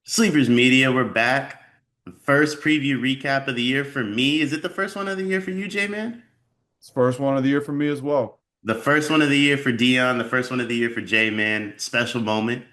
Sleepers Media, we're back. First preview recap of the year for me. Is it the first one of the year for you, J-Man? It's first one of the year for me as well. The first one of the year for Dion, the first one of the year for J-Man. Special moment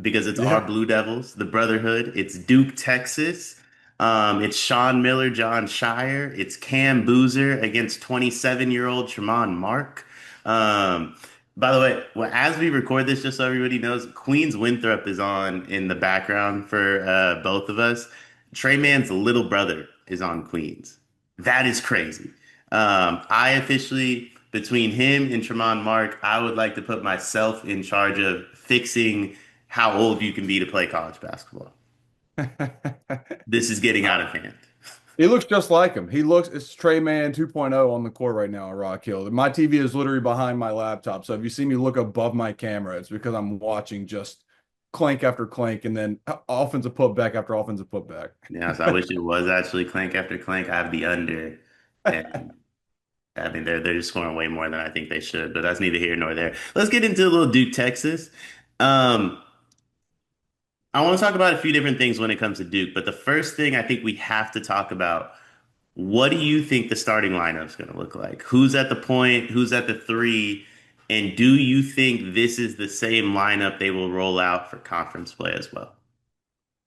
because it's our Yeah. Blue Devils, the Brotherhood. It's Duke, Texas. It's Sean Miller, John Shire. It's Cam Boozer against 27-year-old Tremont Mark. Um, by the way, well, as we record this, just so everybody knows, Queens Winthrop is on in the background for both of us. Trey Man's little brother is on Queens. That is crazy. I officially, between him and Tremont Mark, I would like to put myself in charge of fixing how old you can be to play college basketball. This is getting out of hand. He looks just like him. It's Trey Man 2.0 on the court right now at Rock Hill. My TV is literally behind my laptop. So if you see me look above my camera, it's because I'm watching just clank after clank and then offensive putback after offensive putback. Yeah, so I wish it was actually clank after clank. I have the under, and I mean they're just scoring way more than I think they should, but that's neither here nor there. Let's get into a little Duke, Texas. Um, I want to talk about a few different things when it comes to Duke, but the first thing I think we have to talk about. What do you think the starting lineup is going to look like? Who's at the point? Who's at the three? And do you think this is the same lineup they will roll out for conference play as well?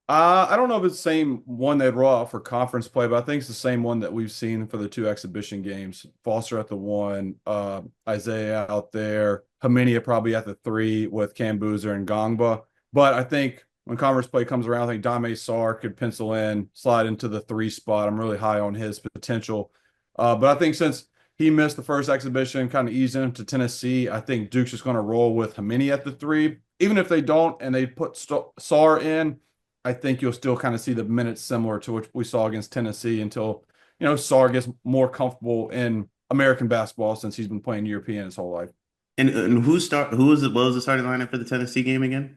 I don't know if it's the same one they'd roll out for conference play, but I think it's the same one that we've seen for the two exhibition games. Foster at the one, Isaiah out there, Haminia probably at the three with Cam Boozer and Gongba. But I think when conference play comes around, I think Dame Sar could pencil in, slide into the three spot. I'm really high on his potential. But I think since he missed the first exhibition, kind of easing him to Tennessee, I think Duke's just going to roll with Haminia at the three. Even if they don't and they put Sar in, I think you'll still kind of see the minutes similar to what we saw against Tennessee until, Sar gets more comfortable in American basketball since he's been playing European his whole life. And who was it? What was the starting lineup for the Tennessee game again?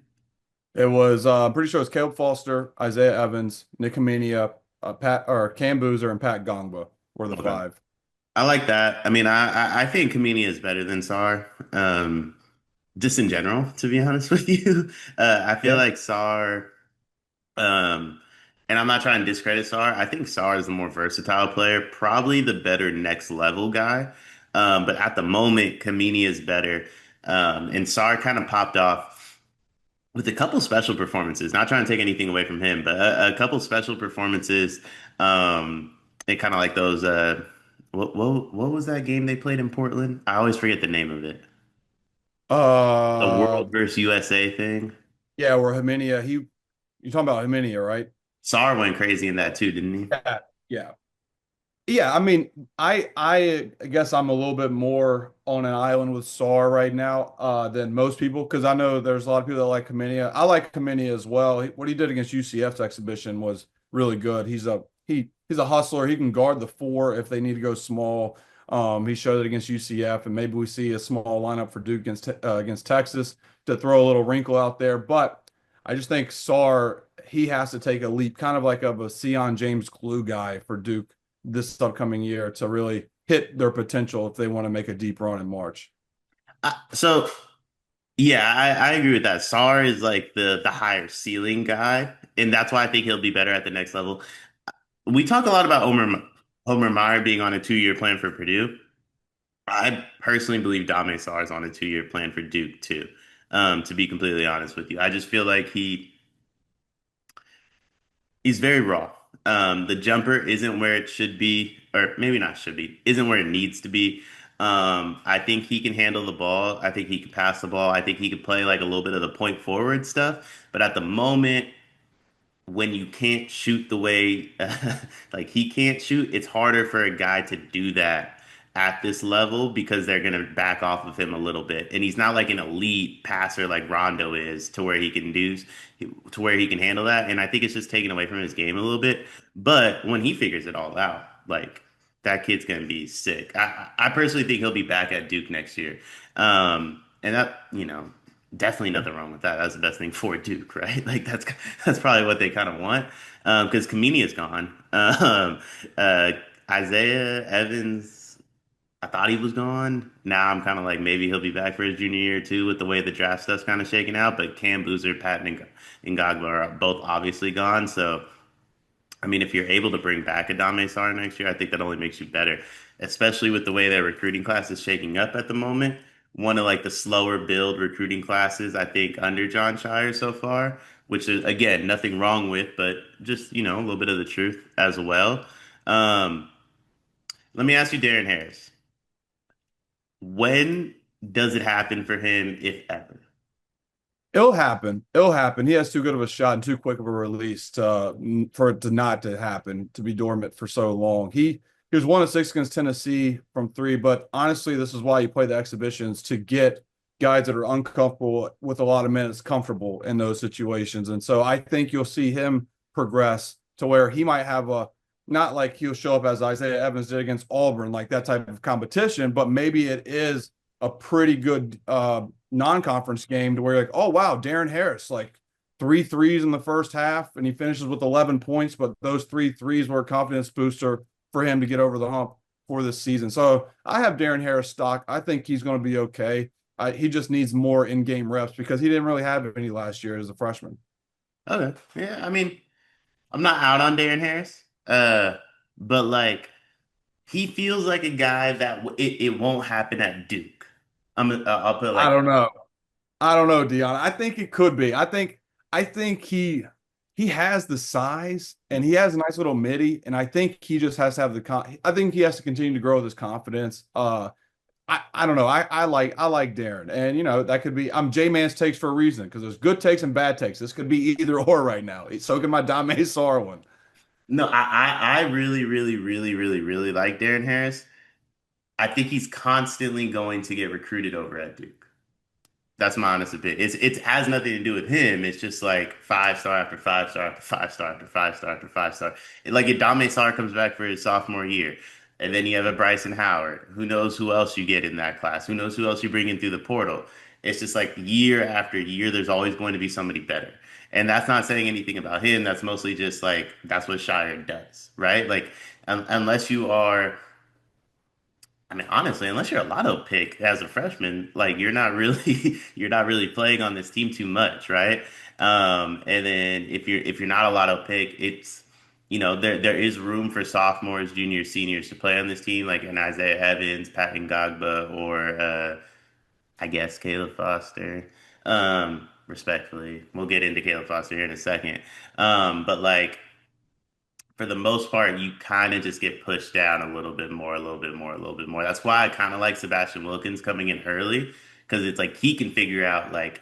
It was, I'm pretty sure it's Caleb Foster, Isaiah Evans, Nick Amenia, Pat or Cam Boozer, and Pat Gongba were the Okay. five. I like that. I mean, I think Kameni is better than Sar, just in general, to be honest with you. I feel Yeah. like Sar. Um, and I'm not trying to discredit Sar. I think Sar is the more versatile player, probably the better next level guy. But at the moment, Kamini is better. And Sar kind of popped off with a couple special performances. Not trying to take anything away from him, but a couple special performances. And kind of like those. What was that game they played in Portland? I always forget the name of it. The Uh, World versus USA thing. yeah, where Haminia, you're talking about Haminia, right? Sar went crazy in that too, didn't he? Yeah. Yeah. Yeah, I mean, I guess I'm a little bit more on an island with Sar right now than most people because I know there's a lot of people that like Kaminia. I like Kaminia as well. What he did against UCF's exhibition was really good. He's a hustler. He can guard the four if they need to go small. He showed it against UCF, and maybe we see a small lineup for Duke against Texas to throw a little wrinkle out there. But I just think Sar he has to take a leap, kind of like of a Sion James glue guy for Duke this upcoming year to really hit their potential if they want to make a deep run in March. So yeah, I agree with that. Sar is like the higher ceiling guy, and that's why I think he'll be better at the next level. We talk a lot about Homer Meyer being on a 2-year plan for Purdue. I personally believe Dame Sar is on a 2-year plan for Duke too. To be completely honest with you, I just feel like he's very raw. The jumper isn't where it should be, or maybe not should be, isn't where it needs to be. I think he can handle the ball. I think he can pass the ball. I think he could play like a little bit of the point forward stuff. But at the moment, when you can't shoot the way like he can't shoot, it's harder for a guy to do that at this level because they're going to back off of him a little bit. And he's not like an elite passer like Rondo is to where he can handle that. And I think it's just taken away from his game a little bit. But when he figures it all out, like that kid's going to be sick. I personally think he'll be back at Duke next year. And that, definitely nothing wrong with that. That's the best thing for Duke, right? Like that's probably what they kind of want because Kameni is gone. Uh, Isaiah Evans, I thought he was gone. Now I'm kind of like maybe he'll be back for his junior year too, with the way the draft stuff's kind of shaking out. But Cam Boozer, Patton, and Ngagba are both obviously gone. So I mean, if you're able to bring back a Dame Sar next year, I think that only makes you better, especially with the way their recruiting class is shaking up at the moment. One of like the slower build recruiting classes, I think, under John Shire so far, which is again nothing wrong with, but just a little bit of the truth as well. Um, Let me ask you, Darren Harris, when does it happen for him, if ever? It'll happen. It'll happen. He has too good of a shot and too quick of a release for it to not to happen, to be dormant for so long. He was 1 of 6 against Tennessee from three, but honestly, this is why you play the exhibitions to get guys that are uncomfortable with a lot of minutes comfortable in those situations. And so I think you'll see him progress to where he might have a not like he'll show up as Isaiah Evans did against Auburn, like that type of competition, but maybe it is a pretty good non-conference game to where you're like, oh wow, Darren Harris, like three threes in the first half, and he finishes with 11 points, but those three threes were a confidence booster for him to get over the hump for this season. So I have Darren Harris stock. I think he's going to be okay. He just needs more in-game reps because he didn't really have any last year as a freshman. Okay, yeah, I mean, I'm not out on Darren Harris, but like he feels like a guy that it won't happen at Duke. I'll put it I like don't that. know. I don't know, Dion. I think it could be. I think he has the size and he has a nice little midi, and I think he just has to have I think he has to continue to grow his confidence. I don't know. I like Darren, and that could be. I'm J Man's takes for a reason because there's good takes and bad takes. This could be either or right now. So can my Dame Sar one. No, I really, really, really, really, really like Darren Harris. I think he's constantly going to get recruited over at Duke. That's my honest opinion. It has nothing to do with him. It's just like 5 star after 5 star after 5 star after 5 star after 5 star. Like if Dame Sar comes back for his sophomore year, and then you have a Bryson Howard. Who knows who else you get in that class? Who knows who else you bring in through the portal? It's just like year after year, there's always going to be somebody better. And that's not saying anything about him. That's mostly just like that's what Shire does, right? Like unless you are I mean, honestly, unless you're a lotto pick as a freshman, like you're not really you're not really playing on this team too much, right? And then if you're not a lotto pick, it's there is room for sophomores, juniors, seniors to play on this team, like an Isaiah Evans, Pat Ngagba, or I guess Caleb Foster. Respectfully, we'll get into Caleb Foster here in a second. But like for the most part, you kind of just get pushed down a little bit more, a little bit more, a little bit more. That's why I kind of like Sebastian Wilkins coming in early because it's like he can figure out like,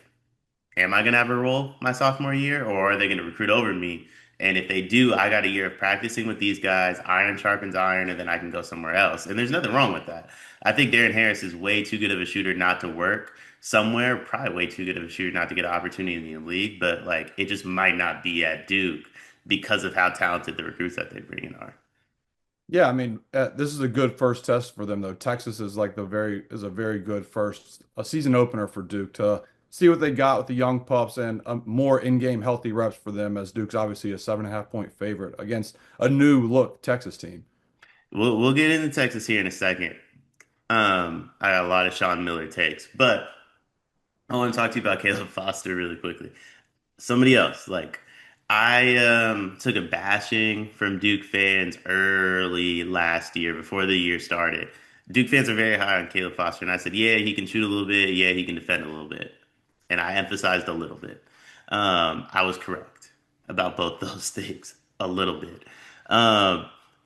am I gonna have a role my sophomore year, or are they gonna recruit over me? And if they do, I got a year of practicing with these guys. Iron sharpens iron, and then I can go somewhere else. And there's nothing wrong with that. I think Darren Harris is way too good of a shooter not to work somewhere. Probably way too good of a shooter not to get an opportunity in the league. But like, it just might not be at Duke because of how talented the recruits that they bring in are. Yeah, I mean, this is a good first test for them though. Texas is like a very good first a season opener for Duke to see what they got with the young pups and more in-game healthy reps for them as Duke's obviously a 7.5 point favorite against a new look Texas team. We'll get into Texas here in a second. I got a lot of Sean Miller takes, but I want to talk to you about Caleb Foster really quickly. Somebody else. Like I took a bashing from Duke fans early last year before the year started. Duke fans are very high on Caleb Foster, and I said, yeah, he can shoot a little bit, yeah, he can defend a little bit, and I emphasized a little bit. I was correct about both those things a little bit. Um,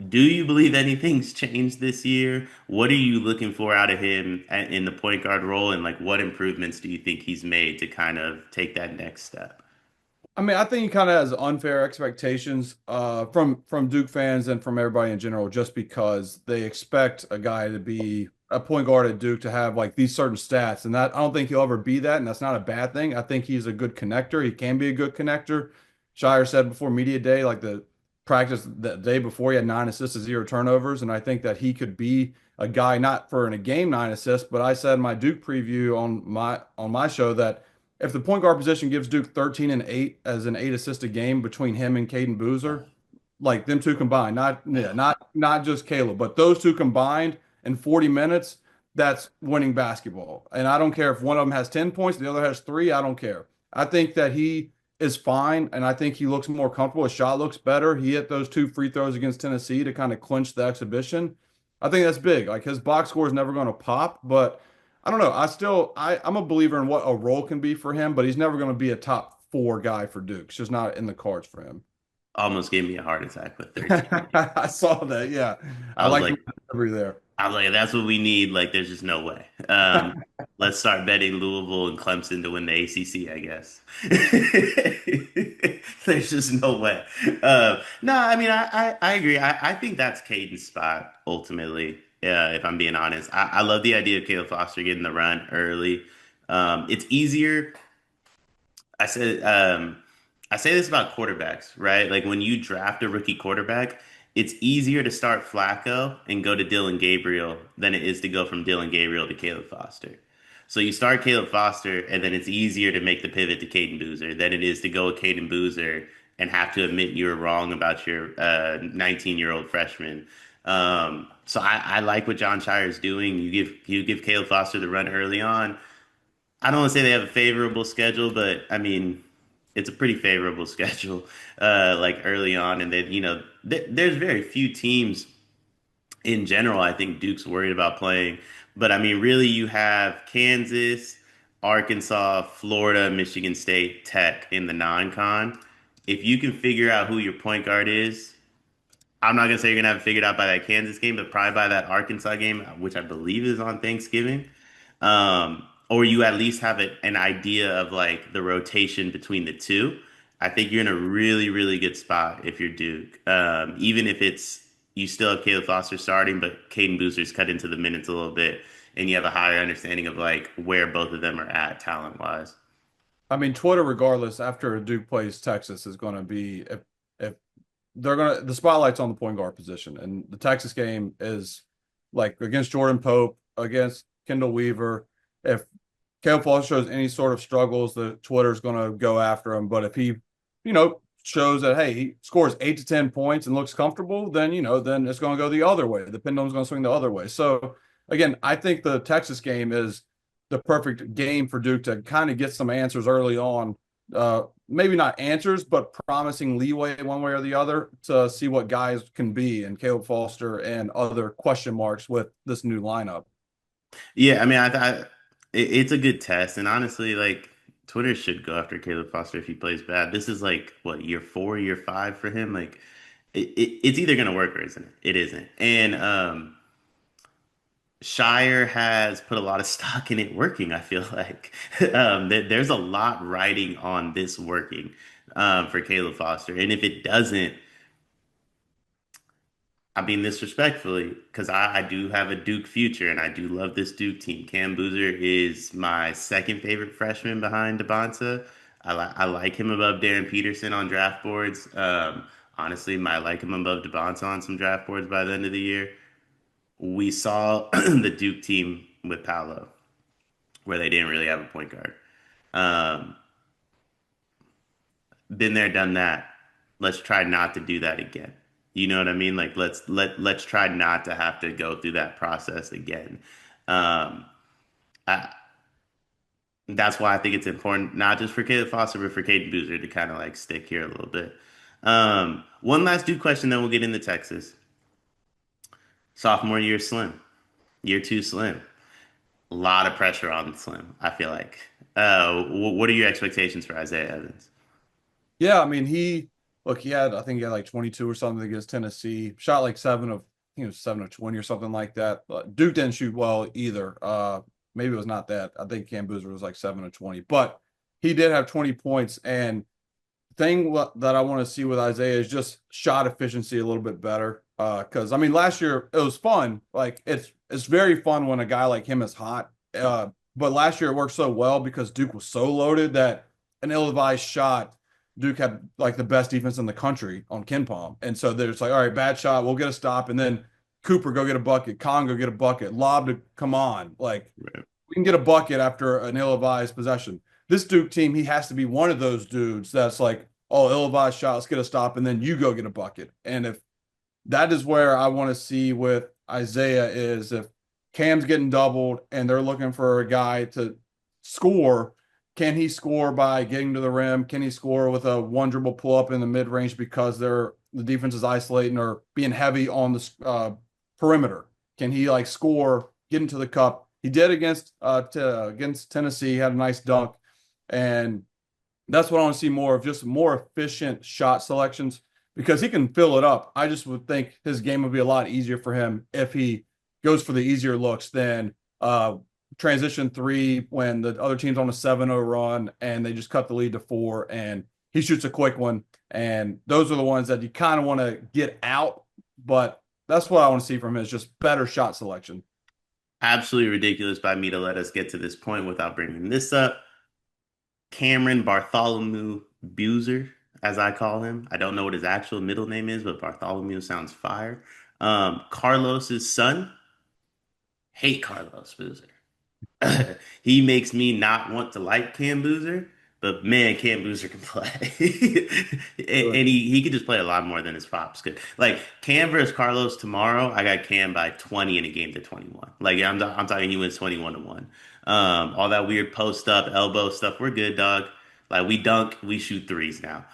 do you believe anything's changed this year? What are you looking for out of him in the point guard role, and like what improvements do you think he's made to kind of take that next step? I mean, I think he kind of has unfair expectations from Duke fans and from everybody in general, just because they expect a guy to be a point guard at Duke to have like these certain stats, and that I don't think he'll ever be that, and that's not a bad thing. I think he's a good connector. He can be a good connector. Shire said before media day, like the practice the day before, he had 9 assists and 0 turnovers, and I think that he could be a guy not for in a game 9 assists, but I said in my Duke preview on my show that if the point guard position gives Duke 13 and 8 as an 8 assist a game between him and Caden Boozer, like them two combined, not just Caleb, but those two combined, in 40 minutes, that's winning basketball. And I don't care if one of them has 10 points, the other has three. I don't care. I think that he is fine, and I think he looks more comfortable. His shot looks better. He hit those two free throws against Tennessee to kind of clinch the exhibition. I think that's big. Like his box score is never going to pop, but I don't know. I'm a believer in what a role can be for him, but he's never going to be a top four guy for Duke. It's just not in the cards for him. Almost gave me a heart attack with 13. I saw that. Yeah. I I was like the like, recovery there. that's what we need. Like, there's just no way. Let's start betting Louisville and Clemson to win the ACC, I guess. There's just no way. No, I mean, I agree. I think that's Caden's spot ultimately. If I'm being honest, I love the idea of Caleb Foster getting the run early. It's easier. I said, I say this about quarterbacks, right? Like when you draft a rookie quarterback, it's easier to start Flacco and go to Dylan Gabriel than it is to go from Dylan Gabriel to Caleb Foster. So you start Caleb Foster, and then it's easier to make the pivot to Caden Boozer than it is to go with Caden Boozer and have to admit you were wrong about your 19-year-old freshman. So I like what John Shire's doing. You give Caleb Foster the run early on. I don't want to say they have a favorable schedule, but I mean, it's a pretty favorable schedule, like early on. And then, there's very few teams in general, I think Duke's worried about playing. But I mean, really, you have Kansas, Arkansas, Florida, Michigan State, Tech in the non-con. If you can figure out who your point guard is, I'm not gonna say you're gonna have it figured out by that Kansas game, but probably by that Arkansas game, which I believe is on Thanksgiving. Or you at least have an idea of like the rotation between the two. I think you're in a really, really good spot if you're Duke. Even if it's you still have Caleb Foster starting, but Caden Boozer's cut into the minutes a little bit, and you have a higher understanding of like where both of them are at talent wise. I mean, Twitter, regardless, after Duke plays Texas, is going to be if they're going to the spotlight's on the point guard position, and the Texas game is like against Jordan Pope, against Kendall Weaver. If Caleb Foster shows any sort of struggles, the Twitter's going to go after him. But if he, shows that hey, he scores 8 to 10 points and looks comfortable, then then it's going to go the other way. The pendulum's going to swing the other way. So again, I think the Texas game is the perfect game for Duke to kind of get some answers early on. Maybe not answers, but promising leeway one way or the other to see what guys can be and Caleb Foster and other question marks with this new lineup. Yeah, I mean, it's a good test, and honestly, like Twitter should go after Caleb Foster if he plays bad. This is like what year 4, year 5 for him. Like, it's either gonna work or isn't it? It isn't. And Shire has put a lot of stock in it working. I feel like there's a lot riding on this working for Caleb Foster, and if it doesn't, I mean this respectfully, because I do have a Duke future and I do love this Duke team. Cam Boozer is my second favorite freshman behind Devonta. I like him above Darren Peterson on draft boards. Honestly, might like him above Devonta on some draft boards by the end of the year. We saw the Duke team with Paolo, where they didn't really have a point guard. Um, been there, done that. Let's try not to do that again. You know what I mean? Like let's try not to have to go through that process again. Um, I, that's why I think it's important, not just for Caleb Foster, but for Caden Boozer to kind of like stick here a little bit. One last Duke question, then we'll get into Texas. Sophomore year Slim, year two Slim. A lot of pressure on Slim, I feel like. What are your expectations for Isaiah Evans? Yeah, I mean, I think he had like 22 or something against Tennessee. Shot like 7 of 20 or something like that. But Duke didn't shoot well either. Maybe it was not that. I think Cam Boozer was like 7 of 20, but he did have 20 points. And that I want to see with Isaiah is just shot efficiency a little bit better. Because I mean, last year it was fun. Like it's very fun when a guy like him is hot. But last year it worked so well because Duke was so loaded that an ill-advised shot. Duke had like the best defense in the country on KenPom. And so they're just like, all right, bad shot, we'll get a stop. And then Cooper go get a bucket, Con go get a bucket, lob to come on. Like Right. we can get a bucket after an ill-advised possession. This Duke team, he has to be one of those dudes that's like, oh, ill-advised shot, let's get a stop, and then you go get a bucket. And if that is where I want to see with Isaiah is if Cam's getting doubled and they're looking for a guy to score. Can he score by getting to the rim? Can he score with a one dribble pull up in the mid range because the defense is isolating or being heavy on the perimeter? Can he like score, get into the cup? He did against Tennessee. He had a nice dunk, and that's what I want to see more of, just more efficient shot selections because he can fill it up. I just would think his game would be a lot easier for him if he goes for the easier looks than transition three when the other team's on a 7-0 run and they just cut the lead to 4 and he shoots a quick one. And those are the ones that you kind of want to get out. But that's what I want to see from him is just better shot selection. Absolutely ridiculous by me to let us get to this point without bringing this up. Cameron Bartholomew Buser, as I call him. I don't know what his actual middle name is, but Bartholomew sounds fire. Carlos's son. Hate Carlos Boozer. He makes me not want to like Cam Boozer, but man, Cam Boozer can play. And he could just play a lot more than his pops could. Like Cam versus Carlos tomorrow, I got Cam by 20 in a game to 21. Like I'm talking he wins 21 to 1. All that weird post up, elbow stuff, we're good, dog. Like we dunk, we shoot threes now.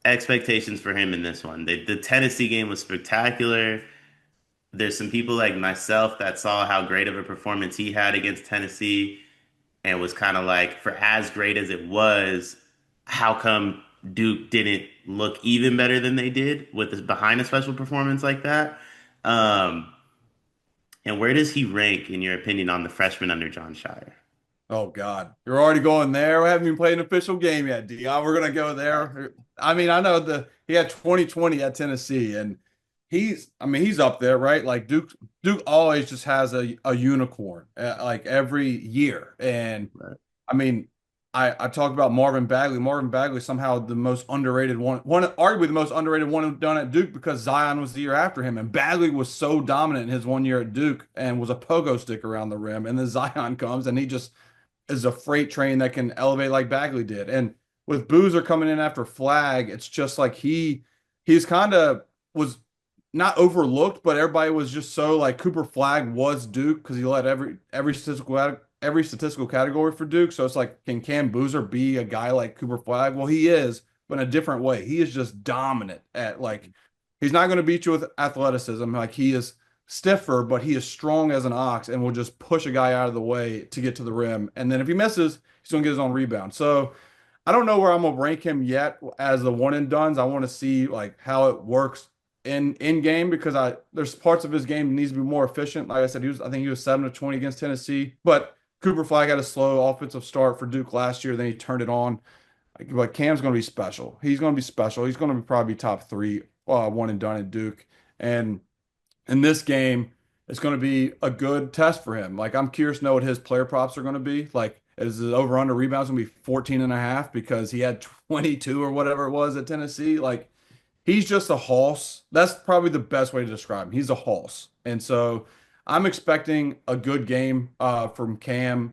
Expectations for him in this one. The Tennessee game was spectacular. There's some people like myself that saw how great of a performance he had against Tennessee and was kind of like, for as great as it was, how come Duke didn't look even better than they did with this behind a special performance like that? Um, and where does he rank, in your opinion, on the freshman under John Shire? Oh God, you're already going there. We haven't even played an official game yet, Dion. We're gonna go there. I mean, I know he had 2020 at Tennessee, and I mean, he's up there, right? Like Duke always just has a unicorn, like every year. And Right. I mean, I talked about Marvin Bagley. Marvin Bagley somehow the most underrated arguably the most underrated one done at Duke because Zion was the year after him, and Bagley was so dominant in his 1 year at Duke and was a pogo stick around the rim. And then Zion comes and he just is a freight train that can elevate like Bagley did. And with Boozer coming in after Flag, it's just like he's kind of was not overlooked, but everybody was just so like Cooper Flag was Duke because he led every statistical category for Duke. So it's like, can Cam Boozer be a guy like Cooper Flag? Well, he is, but in a different way. He is just dominant at like he's not going to beat you with athleticism. Like he is stiffer, but he is strong as an ox and will just push a guy out of the way to get to the rim. And then if he misses, he's going to get his own rebound. So I don't know where I'm gonna rank him yet as the one and dones. I want to see like how it works in game because I there's parts of his game that needs to be more efficient. Like I said, I think he was 7 of 20 against Tennessee, but Cooper Flag had a slow offensive start for Duke last year. Then he turned it on. But Cam's going to be special. He's going to be special. He's going to be probably top three, one and done at Duke. And in this game, it's going to be a good test for him. Like I'm curious to know what his player props are going to be. Like is the over under rebounds going to be 14 and a half because he had 22 or whatever it was at Tennessee? Like he's just a hoss. That's probably the best way to describe him. He's a hoss. And so I'm expecting a good game from Cam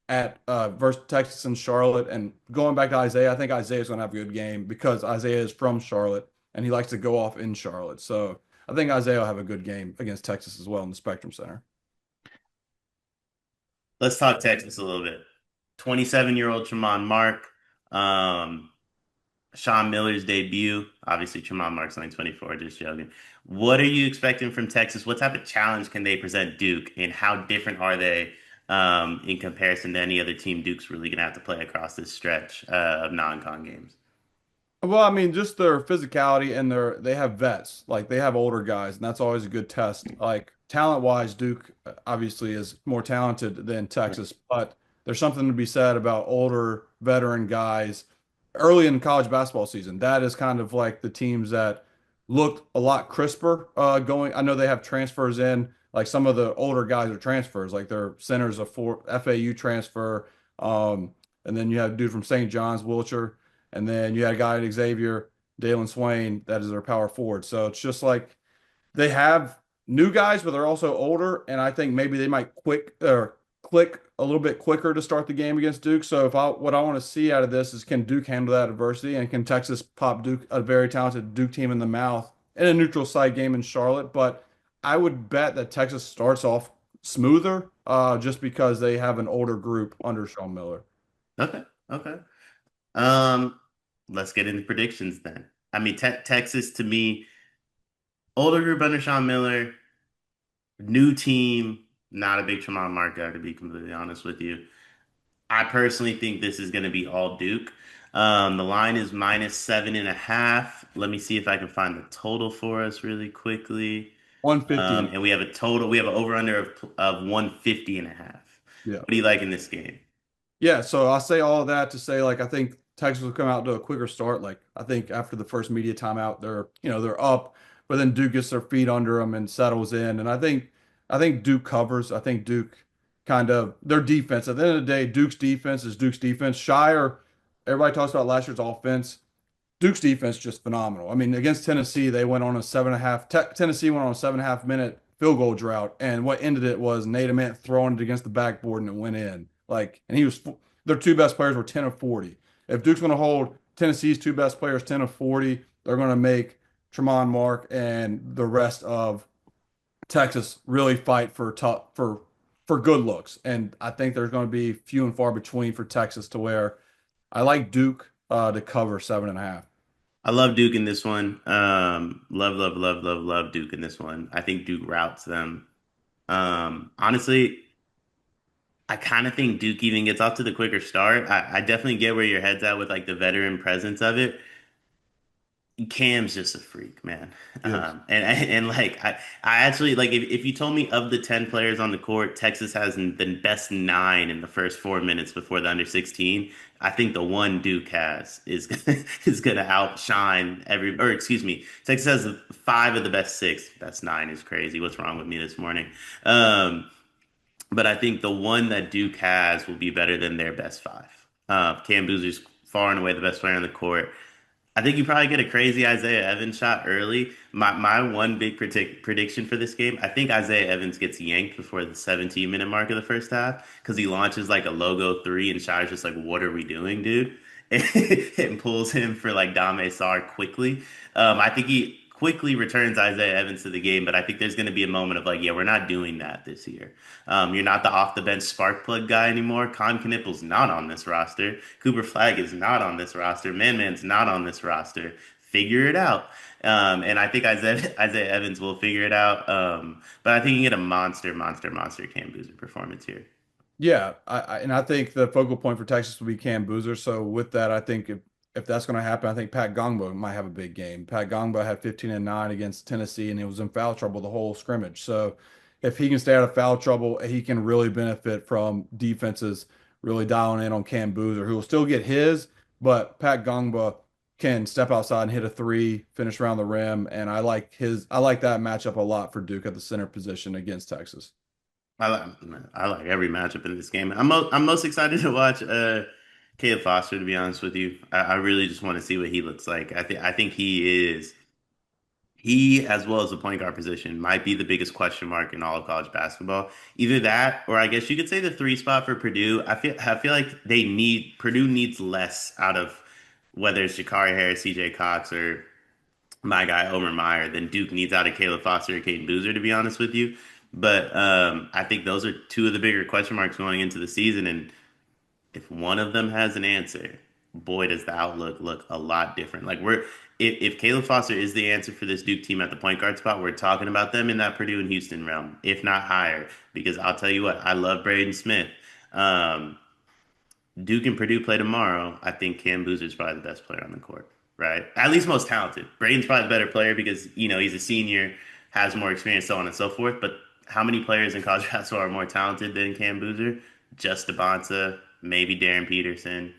at versus Texas and Charlotte. And going back to Isaiah, I think Isaiah's going to have a good game because Isaiah is from Charlotte and he likes to go off in Charlotte. So I think Isaiah will have a good game against Texas as well in the Spectrum Center. Let's talk Texas a little bit. 27-year-old Tremont Mark. Um, Sean Miller's debut. Obviously, Tremont Mark's only 24, just joking. What are you expecting from Texas? What type of challenge can they present Duke, and how different are they in comparison to any other team Duke's really going to have to play across this stretch of non-con games? Well, I mean, just their physicality and they have vets, like they have older guys, and that's always a good test. Like talent wise, Duke obviously is more talented than Texas, but there's something to be said about older veteran guys early in college basketball season. That is kind of like the teams that looked a lot crisper going. I know they have transfers in, like some of the older guys are transfers, like their centers a for FAU transfer, and then you have a dude from St. John's, Wilcher. And then you had a guy at Xavier, Dalen Swain, that is their power forward. So it's just like they have new guys, but they're also older. And I think maybe they might click a little bit quicker to start the game against Duke. So what I want to see out of this is can Duke handle that adversity and can Texas pop Duke, a very talented Duke team in the mouth in a neutral site game in Charlotte. But I would bet that Texas starts off smoother, just because they have an older group under Sean Miller. Okay, okay. Um, let's get into predictions then. I mean, Texas to me, older group under Sean Miller, new team, not a big Tremont Mark guy to be completely honest with you. I personally think this is going to be all Duke. The line is -7.5. Let me see if I can find the total for us really quickly. 150 and And we have a total, we have an over-under of 150.5. yeah. What do you like in this game? Yeah, so I say all of that to say, like, I think Texas will come out to a quicker start. Like, I think after the first media timeout, they're up, but then Duke gets their feet under them and settles in. And I think Duke covers. I think Duke kind of their defense. At the end of the day, Duke's defense is Duke's defense. Shire, everybody talks about last year's offense. Duke's defense just phenomenal. I mean, against Tennessee, they went on a 7.5. Tennessee went on a 7.5 minute field goal drought, and what ended it was Nate Ament throwing it against the backboard and it went in. Like, and he was their two best players were 10 of 40. If Duke's going to hold Tennessee's two best players 10 of 40, they're going to make Tremont Mark and the rest of Texas really fight for good looks. And I think there's going to be few and far between for Texas to where I like Duke to cover 7.5. I love Duke in this one. Love, love, love, love, love Duke in this one. I think Duke routes them. Honestly, I kind of think Duke even gets off to the quicker start. I definitely get where your head's at with like the veteran presence of it. Cam's just a freak, man. Yes. And like I actually like if you told me of the 10 players on the court, Texas has the best nine in the first 4 minutes before the under 16. I think the one Duke has is is gonna outshine every or excuse me, Texas has five of the best six. Best nine is crazy. What's wrong with me this morning? Um, but I think the one that Duke has will be better than their best five. Cam Boozer's far and away the best player on the court. I think you probably get a crazy Isaiah Evans shot early. My one big prediction for this game, I think Isaiah Evans gets yanked before the 17-minute mark of the first half because he launches like a logo three and Shire's just like, what are we doing, dude? And pulls him for like Dame Sar quickly. I think he quickly returns Isaiah Evans to the game, but I think there's going to be a moment of like, yeah, we're not doing that this year. You're not the off the bench spark plug guy anymore. Con Knippel's not on this roster. Cooper Flag is not on this roster. Man's not on this roster. Figure it out. And I think Isaiah Evans will figure it out. But I think you can get a monster, monster, monster Cam Boozer performance here. Yeah, I think the focal point for Texas will be Cam Boozer. So with that, I think if that's going to happen, I think Pat Gongba might have a big game. Pat Gongba had 15 and 9 against Tennessee, and he was in foul trouble the whole scrimmage. So if he can stay out of foul trouble, he can really benefit from defenses really dialing in on Cam Boozer, who will still get his, but Pat Gongba can step outside and hit a three, finish around the rim, and I like that matchup a lot for Duke at the center position against Texas. I like I like every matchup in this game. I'm most excited to watch Caleb Foster, to be honest with you. I really just want to see what he looks like. I think he as well as the point guard position might be the biggest question mark in all of college basketball. Either that, or I guess you could say the three spot for Purdue. I feel like Purdue needs less out of whether it's Jakari Harris, CJ Cox, or my guy Omer Meyer than Duke needs out of Caleb Foster or Caden Boozer, to be honest with you. But I think those are two of the bigger question marks going into the season. And if one of them has an answer, boy, does the outlook look a lot different. Like if Caleb Foster is the answer for this Duke team at the point guard spot, we're talking about them in that Purdue and Houston realm, if not higher. Because I'll tell you what, I love Braden Smith. Um, Duke and Purdue play tomorrow. I think Cam Boozer is probably the best player on the court, right? At least most talented. Braden's probably the better player because he's a senior, has more experience, so on and so forth. But how many players in college basketball are more talented than Cam Boozer? Just Devonta, maybe Darren Peterson.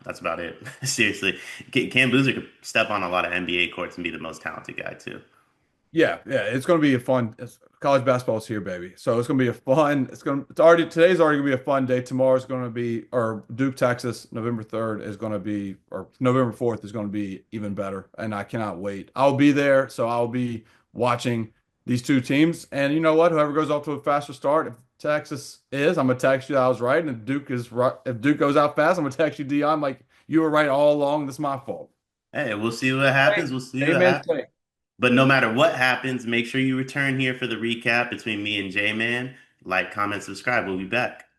That's about it. Seriously, Cam Boozer could step on a lot of NBA courts and be the most talented guy too. Yeah, it's going to be a fun. College basketball's here, baby. So it's going to be a fun. Today's already going to be a fun day. Tomorrow's going to be, or Duke, Texas, November 3rd is going to be, or November 4th is going to be even better. And I cannot wait. I'll be there, so I'll be watching these two teams. And you know what? Whoever goes off to a faster start, if Texas is, I'm gonna text you that I was right. And if Duke is right, if Duke goes out fast, I'm gonna text you, Dion, like you were right all along. This is my fault. Hey, we'll see what happens. We'll see what Amen. happens. But no matter what happens, make sure you return here for the recap between me and J-Man. Like, comment, subscribe. We'll be back.